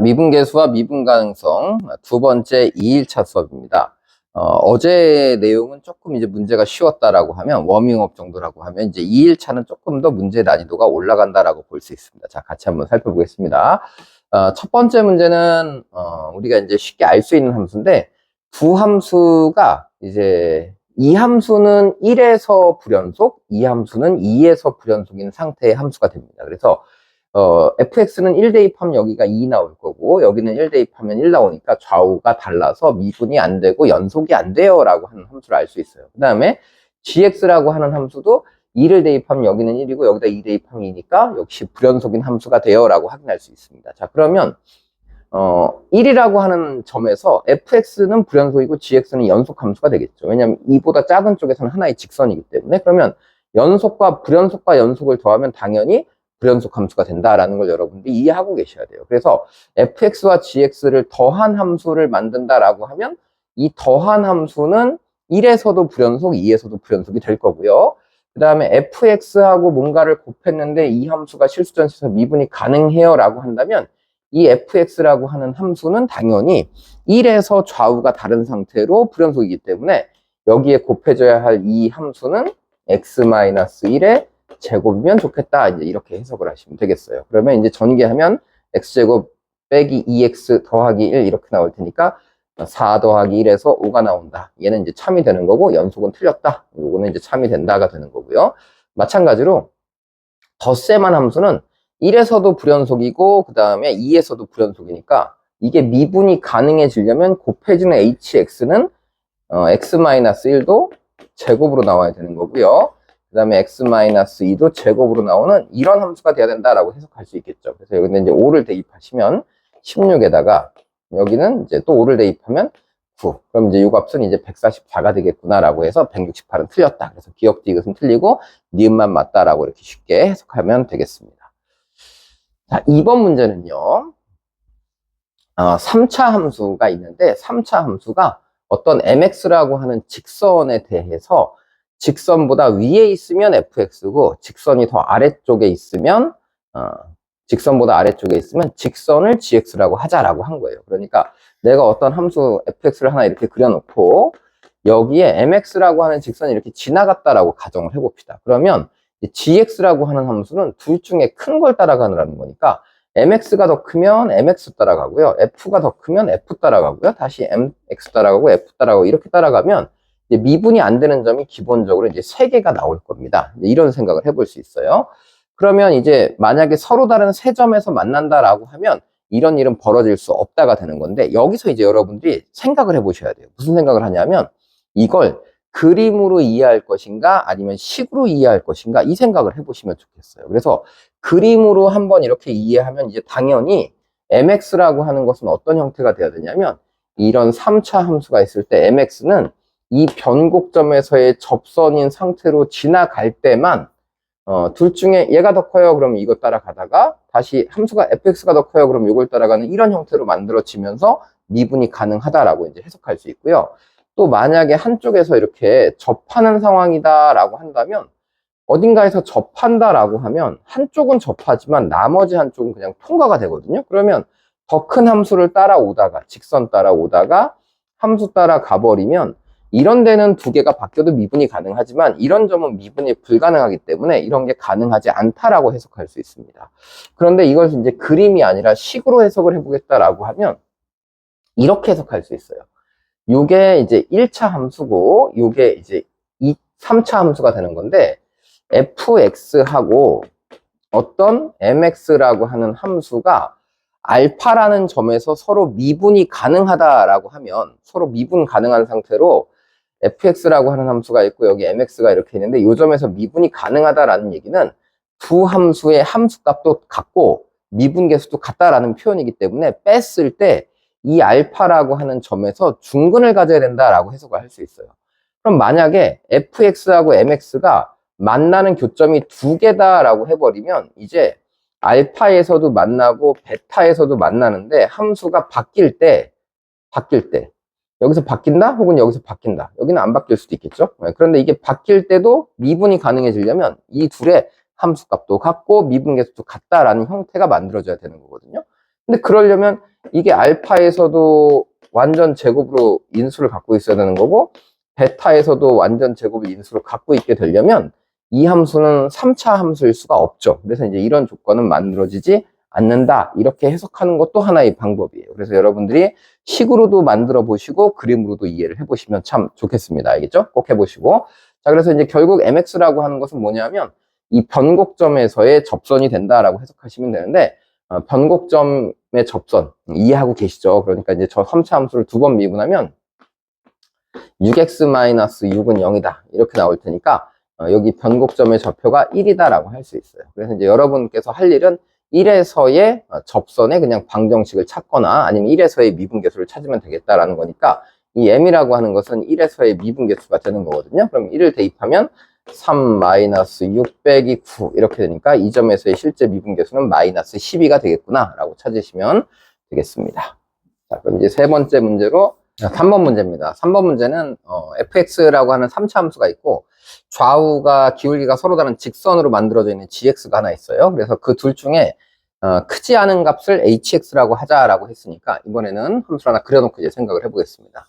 미분계수와 미분가능성 두 번째 2일차 수업입니다. 어제 내용은 조금 이제 문제가 쉬웠다라고 하면 워밍업 정도라고 하면 이제 2일차는 조금 더 문제 난이도가 올라간다라고 볼 수 있습니다. 자, 같이 한번 살펴보겠습니다. 첫 번째 문제는 우리가 이제 쉽게 알 수 있는 함수인데 두 함수가 이제 이 함수는 1에서 불연속, 이 함수는 2에서 불연속인 상태의 함수가 됩니다. 그래서 fx는 1 대입하면 여기가 2 나올 거고 여기는 1 대입하면 1 나오니까 좌우가 달라서 미분이 안 되고 연속이 안 돼요 라고 하는 함수를 알 수 있어요. 그 다음에 gx라고 하는 함수도 2를 대입하면 여기는 1이고 여기다 2 대입하면 2니까 역시 불연속인 함수가 돼요 라고 확인할 수 있습니다. 자, 그러면 1이라고 하는 점에서 fx는 불연속이고 gx는 연속 함수가 되겠죠. 왜냐하면 2보다 작은 쪽에서는 하나의 직선이기 때문에. 그러면 연속과 불연속과 연속을 더하면 당연히 불연속 함수가 된다라는 걸 여러분들이 이해하고 계셔야 돼요. 그래서 fx와 gx를 더한 함수를 만든다라고 하면 이 더한 함수는 1에서도 불연속, 2에서도 불연속이 될 거고요. 그 다음에 fx하고 뭔가를 곱했는데 이 함수가 실수전에서 미분이 가능해요 라고 한다면 이 fx라고 하는 함수는 당연히 1에서 좌우가 다른 상태로 불연속이기 때문에 여기에 곱해져야 할 이 함수는 x-1의 제곱이면 좋겠다. 이제 이렇게 해석을 하시면 되겠어요. 그러면 이제 전개하면 x제곱 빼기 2x 더하기 1 이렇게 나올 테니까 4 더하기 1에서 5가 나온다. 얘는 이제 참이 되는 거고 연속은 틀렸다. 요거는 이제 참이 된다가 되는 거고요. 마찬가지로 덧셈한 함수는 1에서도 불연속이고 그 다음에 2에서도 불연속이니까 이게 미분이 가능해지려면 곱해지는 hx는 x-1도 제곱으로 나와야 되는 거고요. 그 다음에 x-2도 제곱으로 나오는 이런 함수가 돼야 된다라고 해석할 수 있겠죠. 그래서 여기는 이제 5를 대입하시면 16에다가 여기는 이제 또 5를 대입하면 9. 그럼 이제 이 값은 이제 144가 되겠구나라고 해서 168은 틀렸다. 그래서 기억 디귿은 틀리고 니은만 맞다라고 이렇게 쉽게 해석하면 되겠습니다. 자, 2번 문제는요. 3차 함수가 있는데 3차 함수가 어떤 mx라고 하는 직선에 대해서 직선보다 위에 있으면 fx고 직선이 더 아래쪽에 있으면 직선보다 아래쪽에 있으면 직선을 gx라고 하자라고 한 거예요. 그러니까 내가 어떤 함수 fx를 하나 이렇게 그려놓고 여기에 mx라고 하는 직선이 이렇게 지나갔다라고 가정을 해봅시다. 그러면 gx라고 하는 함수는 둘 중에 큰 걸 따라가느라는 거니까 mx가 더 크면 mx 따라가고요. f가 더 크면 f 따라가고요. 다시 mx 따라가고 f 따라가고 이렇게 따라가면 이제 미분이 안 되는 점이 기본적으로 이제 3개가 나올 겁니다. 이런 생각을 해볼 수 있어요. 그러면 이제 만약에 서로 다른 세 점에서 만난다라고 하면 이런 일은 벌어질 수 없다가 되는 건데 여기서 이제 여러분들이 생각을 해보셔야 돼요. 무슨 생각을 하냐면 이걸 그림으로 이해할 것인가 아니면 식으로 이해할 것인가 이 생각을 해보시면 좋겠어요. 그래서 그림으로 한번 이렇게 이해하면 이제 당연히 mx라고 하는 것은 어떤 형태가 되어야 되냐면 이런 3차 함수가 있을 때 mx는 이 변곡점에서의 접선인 상태로 지나갈 때만 둘 중에 얘가 더 커요 그럼 이거 따라가다가 다시 함수가 fx가 더 커요 그럼 이걸 따라가는 이런 형태로 만들어지면서 미분이 가능하다라고 이제 해석할 수 있고요. 또 만약에 한쪽에서 이렇게 접하는 상황이다 라고 한다면 어딘가에서 접한다라고 하면 한쪽은 접하지만 나머지 한쪽은 그냥 통과가 되거든요. 그러면 더 큰 함수를 따라오다가 직선 따라오다가 함수 따라 가버리면 이런 데는 두 개가 바뀌어도 미분이 가능하지만 이런 점은 미분이 불가능하기 때문에 이런 게 가능하지 않다라고 해석할 수 있습니다. 그런데 이걸 이제 그림이 아니라 식으로 해석을 해보겠다라고 하면 이렇게 해석할 수 있어요. 요게 이제 1차 함수고 요게 이제 3차 함수가 되는 건데 fx하고 어떤 mx라고 하는 함수가 알파라는 점에서 서로 미분이 가능하다라고 하면 서로 미분 가능한 상태로 fx라고 하는 함수가 있고 여기 mx가 이렇게 있는데 이 점에서 미분이 가능하다라는 얘기는 두 함수의 함수값도 같고 미분계수도 같다라는 표현이기 때문에 뺐을 때 이 알파라고 하는 점에서 중근을 가져야 된다라고 해석을 할 수 있어요. 그럼 만약에 fx하고 mx가 만나는 교점이 두 개다라고 해버리면 이제 알파에서도 만나고 베타에서도 만나는데 함수가 바뀔 때 여기서 바뀐다 혹은 여기서 바뀐다 여기는 안 바뀔 수도 있겠죠. 그런데 이게 바뀔 때도 미분이 가능해지려면 이 둘의 함수값도 같고 미분계수도 같다라는 형태가 만들어져야 되는 거거든요. 근데 그러려면 이게 알파에서도 완전 제곱으로 인수를 갖고 있어야 되는 거고, 베타에서도 완전 제곱의 인수를 갖고 있게 되려면 이 함수는 3차 함수일 수가 없죠. 그래서 이제 이런 조건은 만들어지지 않는다. 이렇게 해석하는 것도 하나의 방법이에요. 그래서 여러분들이 식으로도 만들어 보시고 그림으로도 이해를 해보시면 참 좋겠습니다. 알겠죠? 꼭 해보시고. 자, 그래서 이제 결국 mx라고 하는 것은 뭐냐면 이 변곡점에서의 접선이 된다라고 해석하시면 되는데, 변곡점의 접선 이해하고 계시죠? 그러니까 이제 저 3차 함수를 두 번 미분하면 6x-6은 0이다 이렇게 나올 테니까 여기 변곡점의 좌표가 1이다 라고 할 수 있어요. 그래서 이제 여러분께서 할 일은 1에서의 접선의 그냥 방정식을 찾거나 아니면 1에서의 미분계수를 찾으면 되겠다라는 거니까, 이 m이라고 하는 것은 1에서의 미분계수가 되는 거거든요. 그럼 1을 대입하면 3-6 빼기 9 이렇게 되니까 이 점에서의 실제 미분계수는 마이너스 12가 되겠구나 라고 찾으시면 되겠습니다. 자, 그럼 이제 세 번째 문제로 3번 문제입니다. 3번 문제는 fx라고 하는 3차 함수가 있고 좌우가 기울기가 서로 다른 직선으로 만들어져 있는 gx가 하나 있어요. 그래서 그 둘 중에 크지 않은 값을 hx라고 하자라고 했으니까 이번에는 함수를 하나 그려놓고 이제 생각을 해보겠습니다.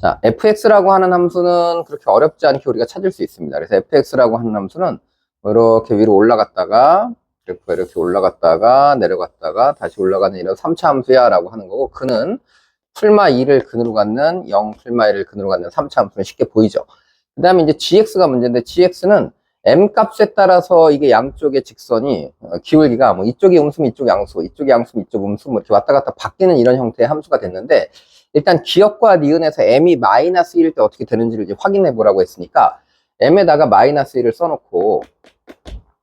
자, fx라고 하는 함수는 그렇게 어렵지 않게 우리가 찾을 수 있습니다. 그래서 fx라고 하는 함수는 이렇게 위로 올라갔다가 이렇게 올라갔다가 내려갔다가 다시 올라가는 이런 3차 함수야 라고 하는 거고, 그는 풀마 2를 근으로 갖는 0 풀마 1을 근으로 갖는 3차 함수는 쉽게 보이죠. 그 다음에 이제 gx가 문제인데, gx는 m 값에 따라서 이게 양쪽의 직선이 기울기가 뭐 이쪽이 음수면 이쪽 양수, 이쪽이 양수면 이쪽 음수 뭐 이렇게 왔다 갔다 바뀌는 이런 형태의 함수가 됐는데, 일단 기역과 니은에서 m이 마이너스 1일 때 어떻게 되는지를 이제 확인해 보라고 했으니까 m에다가 마이너스 1을 써놓고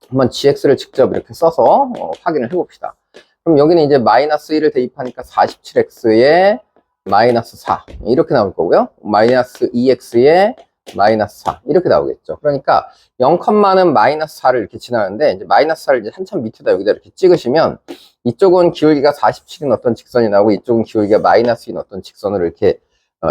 한번 gx를 직접 이렇게 써서 확인을 해봅시다. 그럼 여기는 이제 마이너스 1을 대입하니까 47x에 마이너스 4 이렇게 나올 거고요. 마이너스 2x에 마이너스 4 이렇게 나오겠죠. 그러니까 0는 마이너스 4를 이렇게 지나는데, 이제 마이너스 4를 이제 한참 밑에다 여기다 이렇게 찍으시면 이쪽은 기울기가 47인 어떤 직선이 나오고 이쪽은 기울기가 마이너스인 어떤 직선으로 이렇게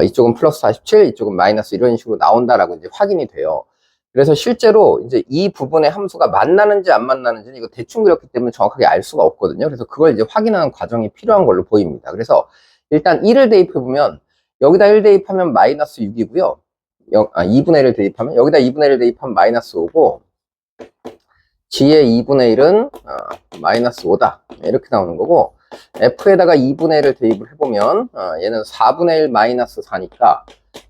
이쪽은 플러스 47, 이쪽은 마이너스 이런 식으로 나온다라고 이제 확인이 돼요. 그래서 실제로 이제 이 부분의 함수가 만나는지 안 만나는지는 이거 대충 그렸기 때문에 정확하게 알 수가 없거든요. 그래서 그걸 이제 확인하는 과정이 필요한 걸로 보입니다. 그래서 일단 1을 대입해보면 여기다 1 대입하면 마이너스 6이고요. 2분의 1을 대입하면 여기다 2분의 1을 대입하면 마이너스 5고 g의 2분의 1은 마이너스 5다 이렇게 나오는 거고, f에다가 2분의 1을 대입을 해보면 얘는 4분의 1 마이너스 4니까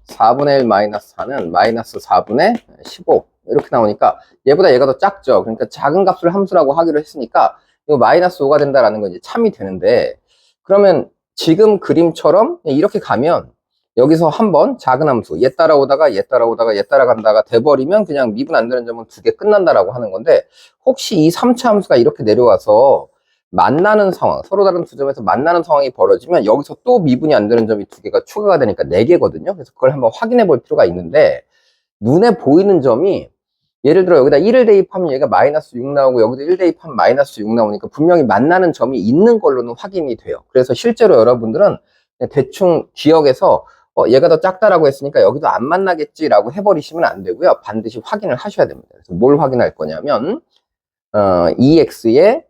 4분의 1 마이너스 4는 마이너스 4분의 15 이렇게 나오니까 얘보다 얘가 더 작죠. 그러니까 작은 값을 함수라고 하기로 했으니까 이거 마이너스 5가 된다라는 건 이제 참이 되는데, 그러면 지금 그림처럼 이렇게 가면 여기서 한번 작은 함수 얘 따라오다가 얘 따라오다가 얘 따라간다가 돼버리면 그냥 미분 안 되는 점은 두 개 끝난다라고 하는 건데, 혹시 이 3차 함수가 이렇게 내려와서 만나는 상황, 서로 다른 두 점에서 만나는 상황이 벌어지면 여기서 또 미분이 안 되는 점이 두 개가 추가가 되니까 4개거든요. 그래서 그걸 한번 확인해 볼 필요가 있는데, 눈에 보이는 점이 예를 들어 여기다 1을 대입하면 얘가 마이너스 6 나오고 여기다 1 대입하면 마이너스 6 나오니까 분명히 만나는 점이 있는 걸로는 확인이 돼요. 그래서 실제로 여러분들은 대충 기억에서 얘가 더 작다라고 했으니까 여기도 안 만나겠지라고 해버리시면 안 되고요. 반드시 확인을 하셔야 됩니다. 그래서 뭘 확인할 거냐면 2x의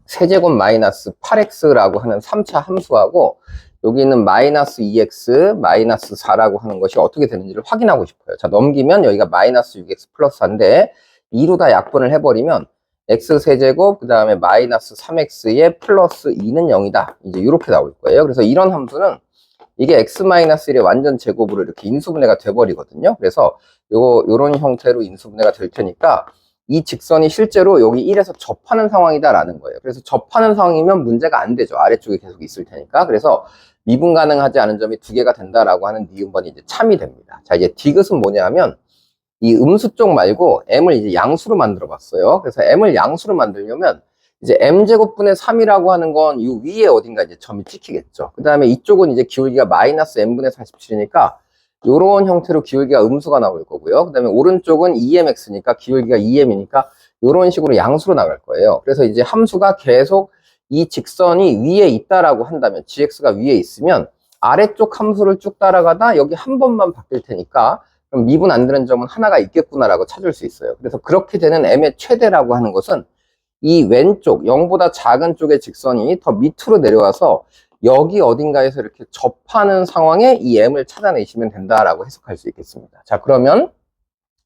세제곱 마이너스 8x라고 하는 3차 함수하고 여기 있는 마이너스 2x 마이너스 4라고 하는 것이 어떻게 되는지를 확인하고 싶어요. 자, 넘기면 여기가 마이너스 6x 플러스 4인데 2로 다 약분을 해버리면 x 세제곱 그 다음에 마이너스 3x의 플러스 2는 0이다. 이제 이렇게 나올 거예요. 그래서 이런 함수는 이게 x-1의 완전 제곱으로 이렇게 인수분해가 돼버리거든요. 그래서 요런 형태로 인수분해가 될 테니까 이 직선이 실제로 여기 1에서 접하는 상황이다라는 거예요. 그래서 접하는 상황이면 문제가 안 되죠. 아래쪽에 계속 있을 테니까. 그래서 미분 가능하지 않은 점이 두 개가 된다라고 하는 니은번이 이제 참이 됩니다. 자, 이제 디귿은 뭐냐 하면 이 음수 쪽 말고 m을 이제 양수로 만들어 봤어요. 그래서 m을 양수로 만들려면 이제 m제곱분의 3이라고 하는 건 이 위에 어딘가 이제 점이 찍히겠죠. 그 다음에 이쪽은 이제 기울기가 마이너스 m분의 47이니까 요런 형태로 기울기가 음수가 나올 거고요. 그 다음에 오른쪽은 2mx니까 기울기가 2m이니까 요런 식으로 양수로 나갈 거예요. 그래서 이제 함수가 계속 이 직선이 위에 있다라고 한다면, gx가 위에 있으면 아래쪽 함수를 쭉 따라가다 여기 한 번만 바뀔 테니까 그럼 미분 안 되는 점은 하나가 있겠구나라고 찾을 수 있어요. 그래서 그렇게 되는 m의 최대라고 하는 것은 이 왼쪽 0보다 작은 쪽의 직선이 더 밑으로 내려와서 여기 어딘가에서 이렇게 접하는 상황에 이 m을 찾아내시면 된다라고 해석할 수 있겠습니다. 자, 그러면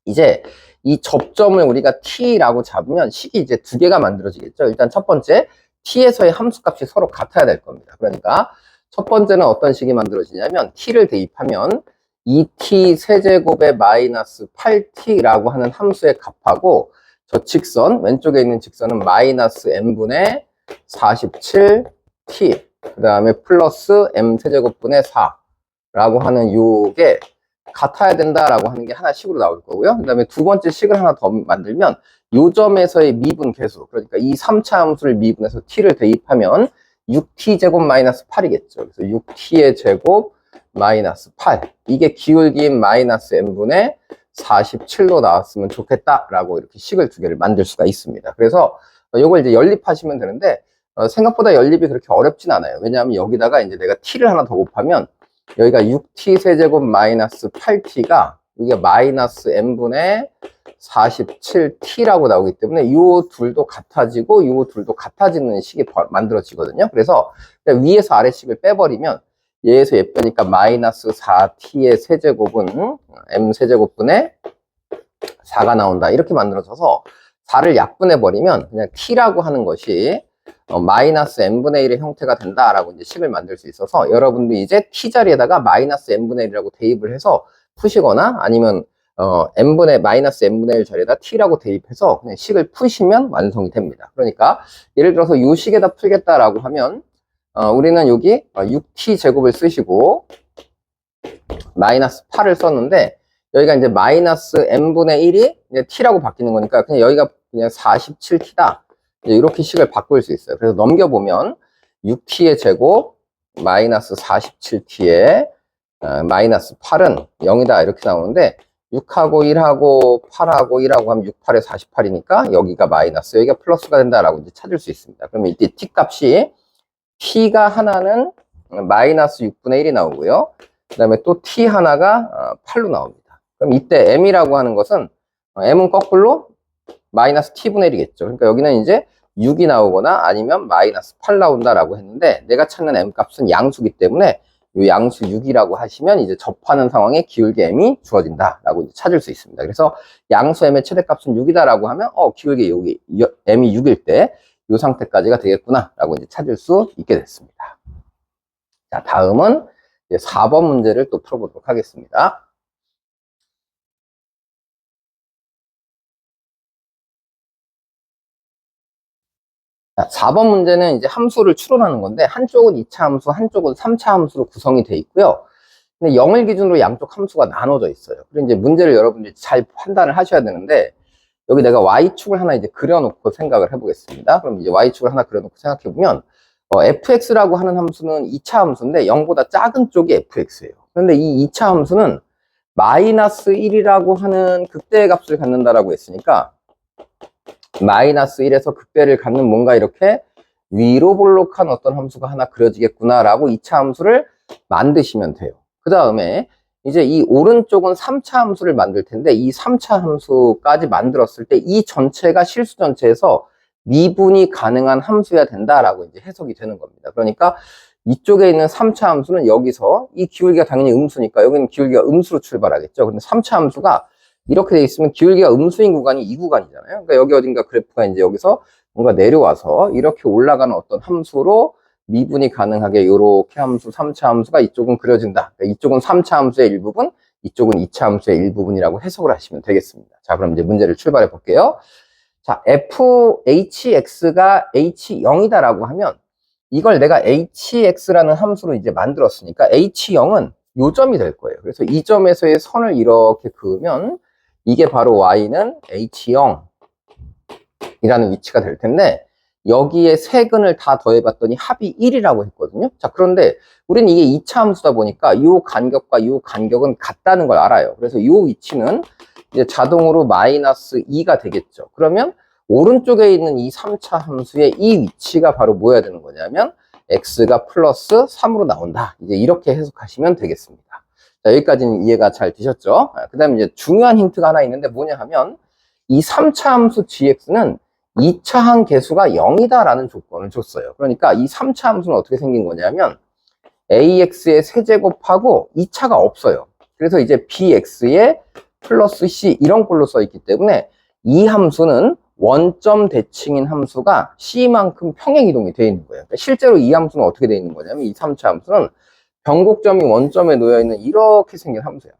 이제 이 접점을 우리가 t라고 잡으면 식이 이제 두 개가 만들어지겠죠. 일단 첫 번째, t에서의 함수값이 서로 같아야 될 겁니다. 그러니까 첫 번째는 어떤 식이 만들어지냐면 t를 대입하면 2t 세제곱의 마이너스 8t라고 하는 함수의 값하고 저 직선, 왼쪽에 있는 직선은 마이너스 m분의 47t, 그 다음에 플러스 m 세제곱분의 4라고 하는 요게 같아야 된다라고 하는 게 하나 식으로 나올 거고요. 그 다음에 두 번째 식을 하나 더 만들면 요 점에서의 미분 계수, 그러니까 이 3차 함수를 미분해서 t를 대입하면 6t 제곱 마이너스 8이겠죠. 그래서 6t의 제곱 마이너스 8, 이게 기울기인 마이너스 m분의 47로 나왔으면 좋겠다라고 이렇게 식을 두 개를 만들 수가 있습니다. 그래서 요걸 이제 연립하시면 되는데 생각보다 연립이 그렇게 어렵진 않아요. 왜냐하면 여기다가 이제 내가 t를 하나 더 곱하면 여기가 6t 세제곱 마이너스 8t가 이게 마이너스 m분의 47t라고 나오기 때문에 요 둘도 같아지고 요 둘도 같아지는 식이 만들어지거든요. 그래서 위에서 아래식을 빼버리면 얘에서 얘 빼니까 마이너스 4t의 세제곱은 m 세제곱분의 4가 나온다. 이렇게 만들어져서 4를 약분해버리면 그냥 t라고 하는 것이 마이너스 n분의 1의 형태가 된다라고 이제 식을 만들 수 있어서 여러분도 이제 t 자리에다가 마이너스 n분의 1이라고 대입을 해서 푸시거나 아니면 마이너스 n분의 1 자리에다 t라고 대입해서 그냥 식을 푸시면 완성이 됩니다. 그러니까 예를 들어서 이 식에다 풀겠다라고 하면 우리는 여기 6t 제곱을 쓰시고 마이너스 8을 썼는데 여기가 이제 마이너스 n분의 1이 이제 t라고 바뀌는 거니까 그냥 여기가 그냥 47t다. 이렇게 식을 바꿀 수 있어요. 그래서 넘겨보면 6t의 제곱 마이너스 47t의 마이너스 8은 0이다 이렇게 나오는데 6하고 1하고 8하고 1하고 하면 6, 8에 48이니까 여기가 마이너스, 여기가 플러스가 된다라고 이제 찾을 수 있습니다. 그러면 이때 t 값이 t가 하나는 마이너스 6분의 1이 나오고요. 그 다음에 또 t 하나가 8로 나옵니다. 그럼 이때 m이라고 하는 것은 m은 거꾸로 마이너스 t분의 1이겠죠. 그러니까 여기는 이제 6이 나오거나 아니면 마이너스 8 나온다라고 했는데 내가 찾는 m 값은 양수기 때문에 이 양수 6이라고 하시면 이제 접하는 상황에 기울기 m이 주어진다라고 이제 찾을 수 있습니다. 그래서 양수 m의 최대값은 6이다라고 하면 기울기 여기 m이 6일 때 이 상태까지가 되겠구나라고 이제 찾을 수 있게 됐습니다. 자, 다음은 이제 4번 문제를 또 풀어보도록 하겠습니다. 자, 4번 문제는 이제 함수를 추론하는 건데 한쪽은 2차 함수, 한쪽은 3차 함수로 구성이 되어 있고요. 근데 0을 기준으로 양쪽 함수가 나눠져 있어요. 그리고 이제 문제를 여러분들이 잘 판단을 하셔야 되는데 여기 내가 y축을 하나 이제 그려놓고 생각을 해보겠습니다. 그럼 이제 y축을 하나 그려놓고 생각해보면 fx라고 하는 함수는 2차 함수인데 0보다 작은 쪽이 fx예요. 그런데 이 2차 함수는 마이너스 1이라고 하는 극대의 값을 갖는다라고 했으니까 마이너스 1에서 극대를 갖는 뭔가 이렇게 위로 볼록한 어떤 함수가 하나 그려지겠구나라고 2차 함수를 만드시면 돼요. 그 다음에 이제 이 오른쪽은 3차 함수를 만들 텐데 이 3차 함수까지 만들었을 때 이 전체가 실수 전체에서 미분이 가능한 함수여야 된다라고 이제 해석이 되는 겁니다. 그러니까 이쪽에 있는 3차 함수는 여기서 이 기울기가 당연히 음수니까 여기는 기울기가 음수로 출발하겠죠. 근데 3차 함수가 이렇게 돼 있으면 기울기가 음수인 구간이 이 구간이잖아요. 그러니까 여기 어딘가 그래프가 이제 여기서 뭔가 내려와서 이렇게 올라가는 어떤 함수로 미분이 가능하게 이렇게 함수, 3차 함수가 이쪽은 그려진다. 그러니까 이쪽은 3차 함수의 일부분, 이쪽은 2차 함수의 일부분이라고 해석을 하시면 되겠습니다. 자, 그럼 이제 문제를 출발해 볼게요. 자, fhx가 h0이다라고 하면 이걸 내가 hx라는 함수로 이제 만들었으니까 h0은 요 점이 될 거예요. 그래서 이 점에서의 선을 이렇게 그으면 이게 바로 y는 h0이라는 위치가 될 텐데 여기에 세 근을 다 더해봤더니 합이 1이라고 했거든요. 자, 그런데 우리는 이게 2차 함수다 보니까 이 간격과 이 간격은 같다는 걸 알아요. 그래서 이 위치는 이제 자동으로 마이너스 2가 되겠죠. 그러면 오른쪽에 있는 이 3차 함수의 이 위치가 바로 뭐야 되는 거냐면 x가 플러스 3으로 나온다. 이제 이렇게 해석하시면 되겠습니다. 자, 여기까지는 이해가 잘 되셨죠? 그 다음에 이제 중요한 힌트가 하나 있는데 뭐냐 하면 이 3차 함수 gx는 2차 항계수가 0이다라는 조건을 줬어요. 그러니까 이 3차 함수는 어떻게 생긴 거냐면 ax의 세제곱하고 2차가 없어요. 그래서 이제 bx의 플러스 c 이런 꼴로 써 있기 때문에 이 함수는 원점 대칭인 함수가 c만큼 평행이동이 되어 있는 거예요. 그러니까 실제로 이 함수는 어떻게 되어 있는 거냐면 이 3차 함수는 변곡점이 원점에 놓여 있는 이렇게 생긴 함수예요.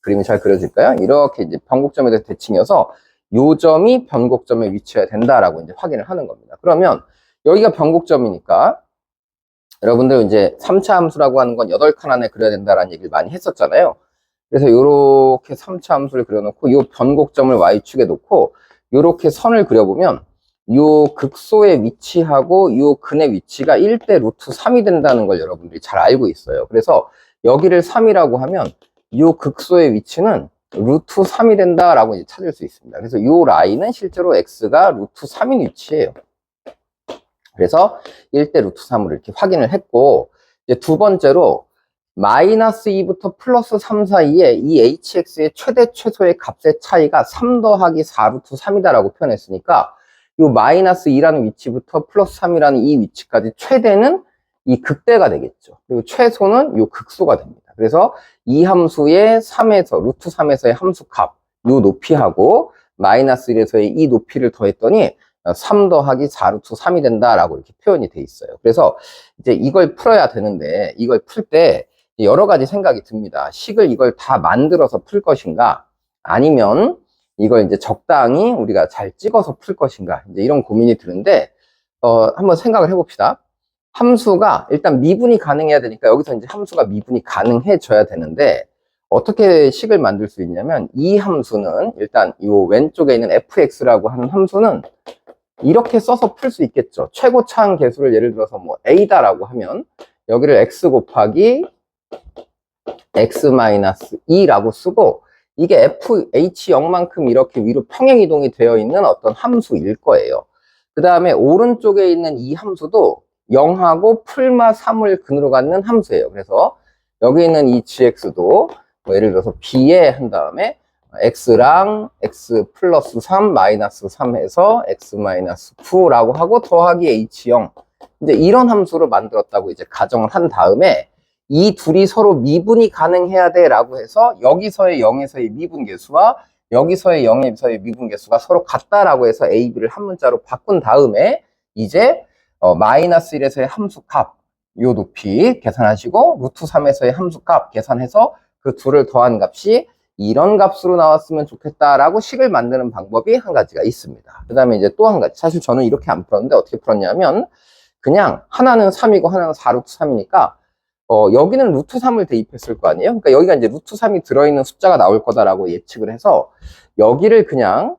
그림이 잘 그려질까요? 이렇게 이제 변곡점에 대해서 대칭해서 요 점이 변곡점에 위치해야 된다라고 이제 확인을 하는 겁니다. 그러면 여기가 변곡점이니까 여러분들 이제 3차 함수라고 하는 건 8칸 안에 그려야 된다라는 얘기를 많이 했었잖아요. 그래서 요렇게 3차 함수를 그려놓고 요 변곡점을 y축에 놓고 요렇게 선을 그려보면 요 극소의 위치하고 요 근의 위치가 1대 루트 3이 된다는 걸 여러분들이 잘 알고 있어요. 그래서 여기를 3이라고 하면 요 극소의 위치는 루트 3이 된다라고 이제 찾을 수 있습니다. 그래서 요 라인은 실제로 x가 루트 3인 위치예요. 그래서 1대 루트 3으로 이렇게 확인을 했고, 이제 두 번째로 마이너스 2부터 플러스 3 사이에 이 hx의 최대 최소의 값의 차이가 3 더하기 4 루트 3이다라고 표현했으니까 이 마이너스 2라는 위치부터 플러스 3이라는 이 위치까지 최대는 이 극대가 되겠죠. 그리고 최소는 이 극소가 됩니다. 그래서 이 함수의 3에서 루트 3에서의 함수 값, 이 높이하고 마이너스 1에서의 이 높이를 더했더니 3 더하기 4 루트 3이 된다라고 이렇게 표현이 돼 있어요. 그래서 이제 이걸 풀어야 되는데 이걸 풀 때 여러 가지 생각이 듭니다. 식을 이걸 다 만들어서 풀 것인가 아니면 이걸 이제 적당히 우리가 잘 찍어서 풀 것인가 이제 이런 고민이 드는데 한번 생각을 해봅시다. 함수가 일단 미분이 가능해야 되니까 여기서 이제 함수가 미분이 가능해져야 되는데 어떻게 식을 만들 수 있냐면 이 함수는 일단 이 왼쪽에 있는 fx라고 하는 함수는 이렇게 써서 풀 수 있겠죠. 최고차항 계수를 예를 들어서 뭐 a다라고 하면 여기를 x 곱하기 x-2라고 쓰고 이게 fh0만큼 이렇게 위로 평행이동이 되어 있는 어떤 함수일 거예요. 그 다음에 오른쪽에 있는 이 함수도 0하고 풀마 3을 근으로 갖는 함수예요. 그래서 여기 있는 이 gx도 뭐 예를 들어서 b에 한 다음에 x랑 x 플러스 3 마이너스 3 해서 x 마이너스 9라고 하고 더하기 h0 이제 이런 함수로 만들었다고 이제 가정을 한 다음에 이 둘이 서로 미분이 가능해야 돼 라고 해서 여기서의 0에서의 미분계수와 여기서의 0에서의 미분계수가 서로 같다라고 해서 a, b를 한 문자로 바꾼 다음에 이제 마이너스 1에서의 함수값 요 높이 계산하시고 루트 3에서의 함수값 계산해서 그 둘을 더한 값이 이런 값으로 나왔으면 좋겠다라고 식을 만드는 방법이 한 가지가 있습니다. 그 다음에 이제 또 한 가지, 사실 저는 이렇게 안 풀었는데 어떻게 풀었냐면 그냥 하나는 3이고 하나는 4 루트 3이니까 여기는 루트 3을 대입했을 거 아니에요? 그러니까 여기가 이제 루트 3이 들어있는 숫자가 나올 거다라고 예측을 해서 여기를 그냥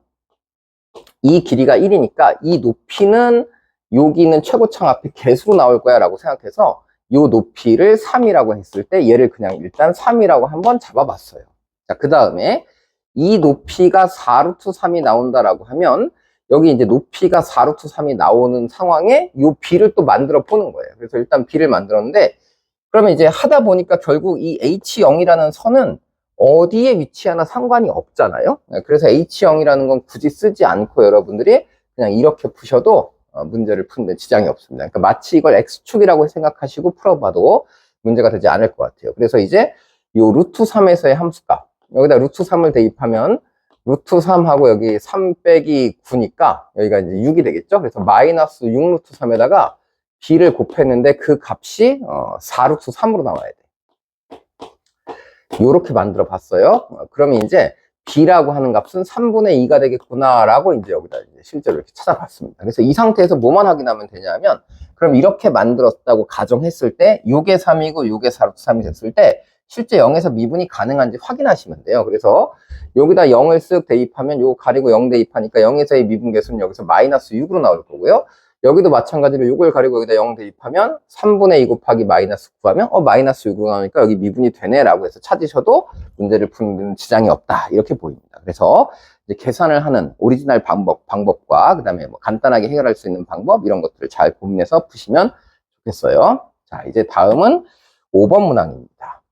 이 길이가 1이니까 이 높이는 여기 있는 최고창 앞에 개수로 나올 거야 라고 생각해서 이 높이를 3이라고 했을 때 얘를 그냥 일단 3이라고 한번 잡아봤어요. 자, 그 다음에 이 높이가 4 루트 3이 나온다라고 하면 여기 이제 높이가 4 루트 3이 나오는 상황에 이 b를 또 만들어 보는 거예요. 그래서 일단 b를 만들었는데 그러면 이제 하다 보니까 결국 이 h0이라는 선은 어디에 위치하나 상관이 없잖아요. 그래서 h0이라는 건 굳이 쓰지 않고 여러분들이 그냥 이렇게 푸셔도 문제를 푸는데 지장이 없습니다. 그러니까 마치 이걸 x축이라고 생각하시고 풀어봐도 문제가 되지 않을 것 같아요. 그래서 이제 요 루트 3에서의 함수값 여기다 루트 3을 대입하면 루트 3하고 여기 3 빼기 9니까 여기가 이제 6이 되겠죠. 그래서 마이너스 6 루트 3에다가 b를 곱했는데 그 값이 4 루트 3으로 나와야 돼. 요렇게 만들어 봤어요. 그러면 이제 b라고 하는 값은 3분의 2가 되겠구나라고 이제 여기다 이제 실제로 이렇게 찾아봤습니다. 그래서 이 상태에서 뭐만 확인하면 되냐면 그럼 이렇게 만들었다고 가정했을 때 요게 3이고 요게 4 루트 3이 됐을 때 실제 0에서 미분이 가능한지 확인하시면 돼요. 그래서 여기다 0을 쓱 대입하면 요거 가리고 0 대입하니까 0에서의 미분계수는 여기서 마이너스 6으로 나올 거고요. 여기도 마찬가지로 6을 가리고 여기다 0 대입하면 3분의 2 곱하기 마이너스 9 하면 마이너스 6으로 나오니까 여기 미분이 되네 라고 해서 찾으셔도 문제를 푸는 데는 지장이 없다 이렇게 보입니다. 그래서 이제 계산을 하는 오리지널 방법과 그 다음에 뭐 간단하게 해결할 수 있는 방법 이런 것들을 잘 고민해서 푸시면 좋겠어요. 자, 이제 다음은 5번 문항입니다.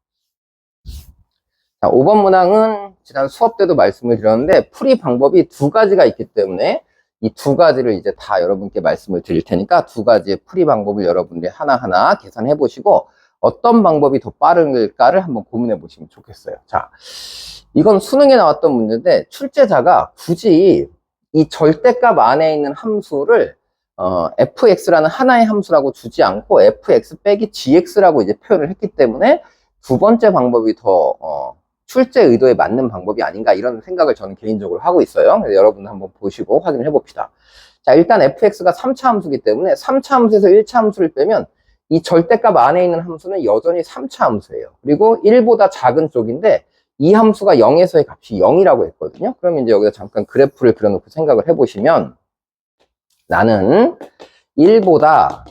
자, 5번 문항은 지난 수업 때도 말씀을 드렸는데 풀이 방법이 두 가지가 있기 때문에 이 두 가지를 이제 다 여러분께 말씀을 드릴 테니까 두 가지의 풀이 방법을 여러분들이 하나하나 계산해 보시고 어떤 방법이 더 빠른가를 한번 고민해 보시면 좋겠어요. 자, 이건 수능에 나왔던 문제인데 출제자가 굳이 이 절대값 안에 있는 함수를 fx라는 하나의 함수라고 주지 않고 fx 빼기 gx라고 이제 표현을 했기 때문에 두 번째 방법이 더 출제 의도에 맞는 방법이 아닌가 이런 생각을 저는 개인적으로 하고 있어요. 그래서 여러분 한번 보시고 확인을 해봅시다. 자, 일단 fx가 3차 함수이기 때문에 3차 함수에서 1차 함수를 빼면 이 절대값 안에 있는 함수는 여전히 3차 함수예요. 그리고 1보다 작은 쪽인데 이 함수가 0에서의 값이 0이라고 했거든요. 그러면 이제 여기다 잠깐 그래프를 그려놓고 생각을 해보시면 나는 1보다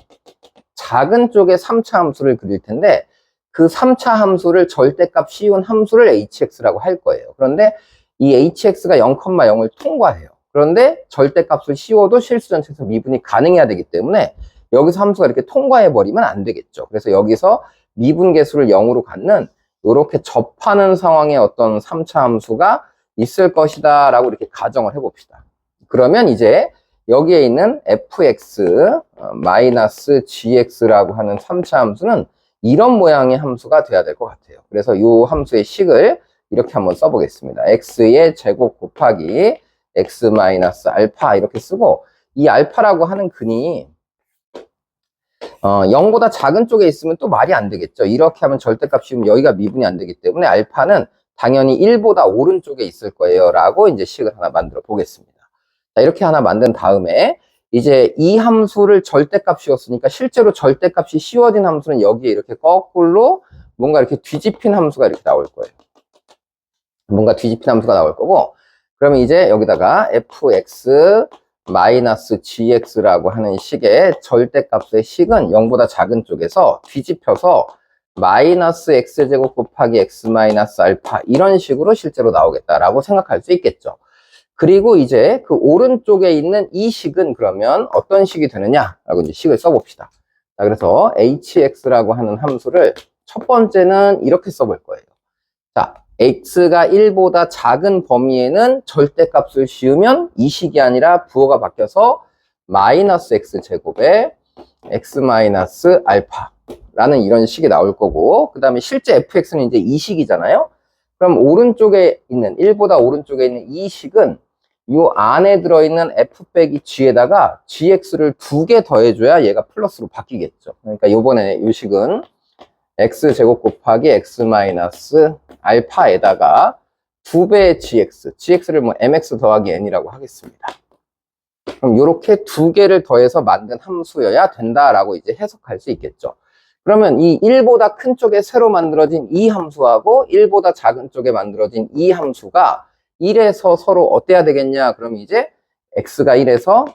작은 쪽의 3차 함수를 그릴 텐데 그 3차 함수를 절대값 씌운 함수를 hx라고 할 거예요. 그런데 이 hx가 0,0을 통과해요. 그런데 절대값을 씌워도 실수전체에서 미분이 가능해야 되기 때문에 여기서 함수가 이렇게 통과해버리면 안 되겠죠. 그래서 여기서 미분계수를 0으로 갖는 이렇게 접하는 상황의 어떤 3차 함수가 있을 것이다 라고 이렇게 가정을 해봅시다. 그러면 이제 여기에 있는 fx 마이너스 gx라고 하는 3차 함수는 이런 모양의 함수가 돼야 될 것 같아요. 그래서 이 함수의 식을 이렇게 한번 써보겠습니다. x의 제곱 곱하기 x 마이너스 알파 이렇게 쓰고 이 알파라고 하는 근이 0보다 작은 쪽에 있으면 또 말이 안 되겠죠. 이렇게 하면 절대값 씌우면 여기가 미분이 안 되기 때문에 알파는 당연히 1보다 오른쪽에 있을 거예요. 라고 이제 식을 하나 만들어 보겠습니다. 자, 이렇게 하나 만든 다음에 이제 이 함수를 절대값 씌웠으니까 실제로 절대값이 씌워진 함수는 여기에 이렇게 거꾸로 뭔가 이렇게 뒤집힌 함수가 이렇게 나올 거예요. 뭔가 뒤집힌 함수가 나올 거고 그러면 이제 여기다가 fx 마이너스 gx라고 하는 식의 절대값의 식은 0보다 작은 쪽에서 뒤집혀서 마이너스 x제곱 곱하기 x 마이너스 알파 이런 식으로 실제로 나오겠다라고 생각할 수 있겠죠. 그리고 이제 그 오른쪽에 있는 이 식은 그러면 어떤 식이 되느냐라고 이제 식을 써봅시다. 자, 그래서 hx라고 하는 함수를 첫 번째는 이렇게 써볼 거예요. 자, x가 1보다 작은 범위에는 절대값을 씌우면 이 식이 아니라 부호가 바뀌어서 마이너스 x제곱에 x 마이너스 알파라는 이런 식이 나올 거고 그 다음에 실제 fx는 이제 이 식이잖아요. 그럼 오른쪽에 있는 1보다 오른쪽에 있는 이 식은 이 안에 들어있는 f 빼기 g에다가 gx를 2개 더해줘야 얘가 플러스로 바뀌겠죠. 그러니까 요번에 이 식은 x제곱 곱하기 x 마이너스 알파에다가 2배의 gx를 뭐 mx 더하기 n이라고 하겠습니다. 그럼 이렇게 2개를 더해서 만든 함수여야 된다라고 이제 해석할 수 있겠죠. 그러면 이 1보다 큰 쪽에 새로 만들어진 이 함수하고 1보다 작은 쪽에 만들어진 이 함수가 1에서 서로 어때야 되겠냐? 그럼 이제 x가 1에서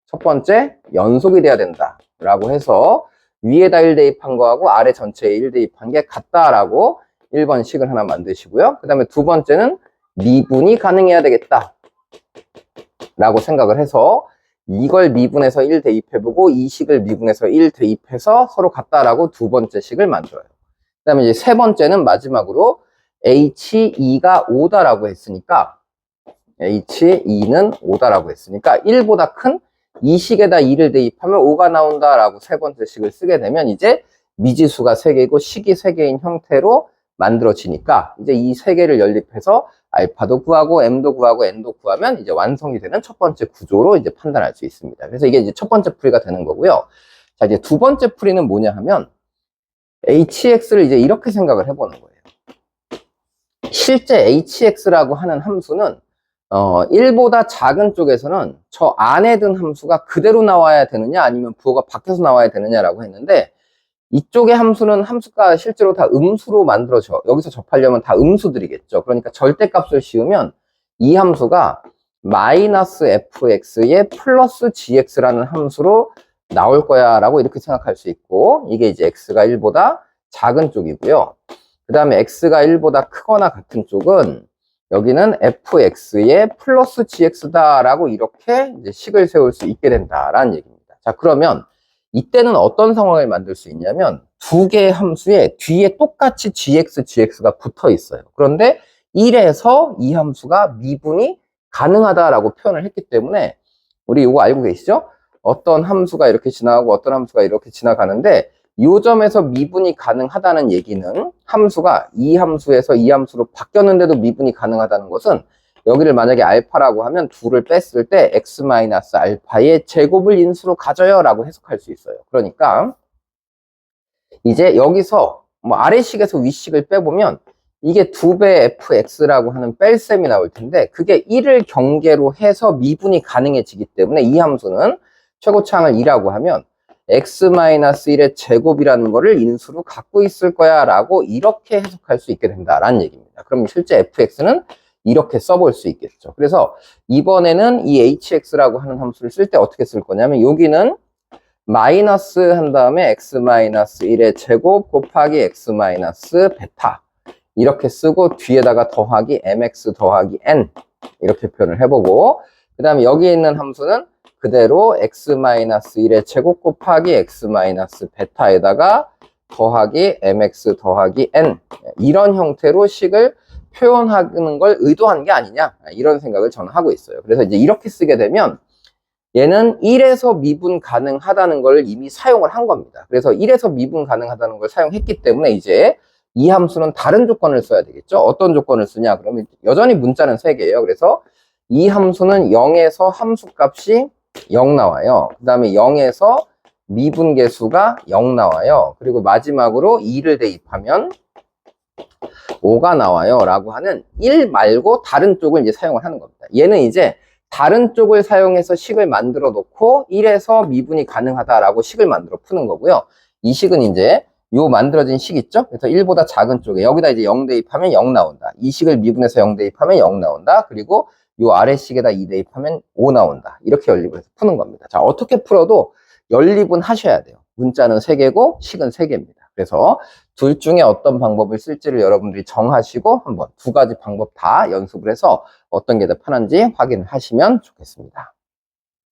첫 번째 연속이 돼야 된다라고 해서 위에다 1 대입한 거하고 아래 전체에 1 대입한 게 같다라고 1번 식을 하나 만드시고요. 그 다음에 두 번째는 미분이 가능해야 되겠다 라고 생각을 해서 이걸 미분해서 1 대입해보고 이 식을 미분해서 1 대입해서 서로 같다라고 두 번째 식을 만들어요. 그 다음에 이제 세 번째는 마지막으로 H2가 5다라고 했으니까 H2는 5다라고 했으니까 1보다 큰 이 식에다 2를 대입하면 5가 나온다라고 세 번째 식을 쓰게 되면 이제 미지수가 3개이고 식이 3개인 형태로 만들어지니까 이제 이 3개를 연립해서 알파도 구하고 m도 구하고 n도 구하면 이제 완성이 되는 첫 번째 구조로 이제 판단할 수 있습니다. 그래서 이게 이제 첫 번째 풀이가 되는 거고요. 자, 이제 두 번째 풀이는 뭐냐 하면 hx를 이제 이렇게 생각을 해보는 거예요. 실제 hx라고 하는 함수는 1보다 작은 쪽에서는 저 안에 든 함수가 그대로 나와야 되느냐 아니면 부호가 바뀌어서 나와야 되느냐라고 했는데 이쪽의 함수는 함수가 실제로 다 음수로 만들어져 여기서 접하려면 다 음수들이겠죠. 그러니까 절대값을 씌우면 이 함수가 마이너스 fx에 플러스 gx라는 함수로 나올 거야 라고 이렇게 생각할 수 있고 이게 이제 x가 1보다 작은 쪽이고요. 그 다음에 x가 1보다 크거나 같은 쪽은 여기는 fx에 플러스 gx다라고 이렇게 이제 식을 세울 수 있게 된다라는 얘기입니다. 자, 그러면 이때는 어떤 상황을 만들 수 있냐면 두 개의 함수에 뒤에 똑같이 gx가 붙어 있어요. 그런데 1에서 이 함수가 미분이 가능하다라고 표현을 했기 때문에 우리 이거 알고 계시죠? 어떤 함수가 이렇게 지나가고 어떤 함수가 이렇게 지나가는데 이 점에서 미분이 가능하다는 얘기는 함수가 이 함수에서 이 함수로 바뀌었는데도 미분이 가능하다는 것은 여기를 만약에 알파라고 하면 2를 뺐을 때 x-알파의 제곱을 인수로 가져요 라고 해석할 수 있어요. 그러니까 이제 여기서 뭐 아래식에서 위식을 빼보면 이게 2배 fx라고 하는 뺄셈이 나올 텐데 그게 1을 경계로 해서 미분이 가능해지기 때문에 이 함수는 최고차항을 2라고 하면 x-1의 제곱이라는 거를 인수로 갖고 있을 거야 라고 이렇게 해석할 수 있게 된다라는 얘기입니다. 그럼 실제 fx는 이렇게 써볼 수 있겠죠. 그래서 이번에는 이 hx라고 하는 함수를 쓸 때 어떻게 쓸 거냐면 여기는 마이너스 한 다음에 x-1의 제곱 곱하기 x-베타 이렇게 쓰고 뒤에다가 더하기 mx 더하기 n 이렇게 표현을 해보고 그 다음에 여기 있는 함수는 그대로 x-1의 제곱 곱하기 x-베타에다가 더하기 mx 더하기 n 이런 형태로 식을 표현하는 걸 의도한 게 아니냐 이런 생각을 저는 하고 있어요. 그래서 이제 이렇게 쓰게 되면 얘는 1에서 미분 가능하다는 걸 이미 사용을 한 겁니다. 그래서 1에서 미분 가능하다는 걸 사용했기 때문에 이제 이 함수는 다른 조건을 써야 되겠죠. 어떤 조건을 쓰냐 그러면 여전히 문자는 3개예요. 그래서 이 함수는 0에서 함수값이 0 나와요. 그 다음에 0에서 미분계수가 0 나와요. 그리고 마지막으로 2를 대입하면 5가 나와요 라고 하는 1 말고 다른 쪽을 이제 사용을 하는 겁니다. 얘는 이제 다른 쪽을 사용해서 식을 만들어 놓고 1에서 미분이 가능하다라고 식을 만들어 푸는 거고요. 이 식은 이제 요 만들어진 식 있죠? 그래서 1보다 작은 쪽에 여기다 이제 0 대입하면 0 나온다. 이 식을 미분해서 0 대입하면 0 나온다. 그리고 요 아래 식에다 2 대입하면 5 나온다. 이렇게 연립을 해서 푸는 겁니다. 자, 어떻게 풀어도 연립은 하셔야 돼요. 문자는 3개고 식은 3개입니다. 그래서 둘 중에 어떤 방법을 쓸지를 여러분들이 정하시고 한번 2가지 방법 다 연습을 해서 어떤 게 더 편한지 확인을 하시면 좋겠습니다.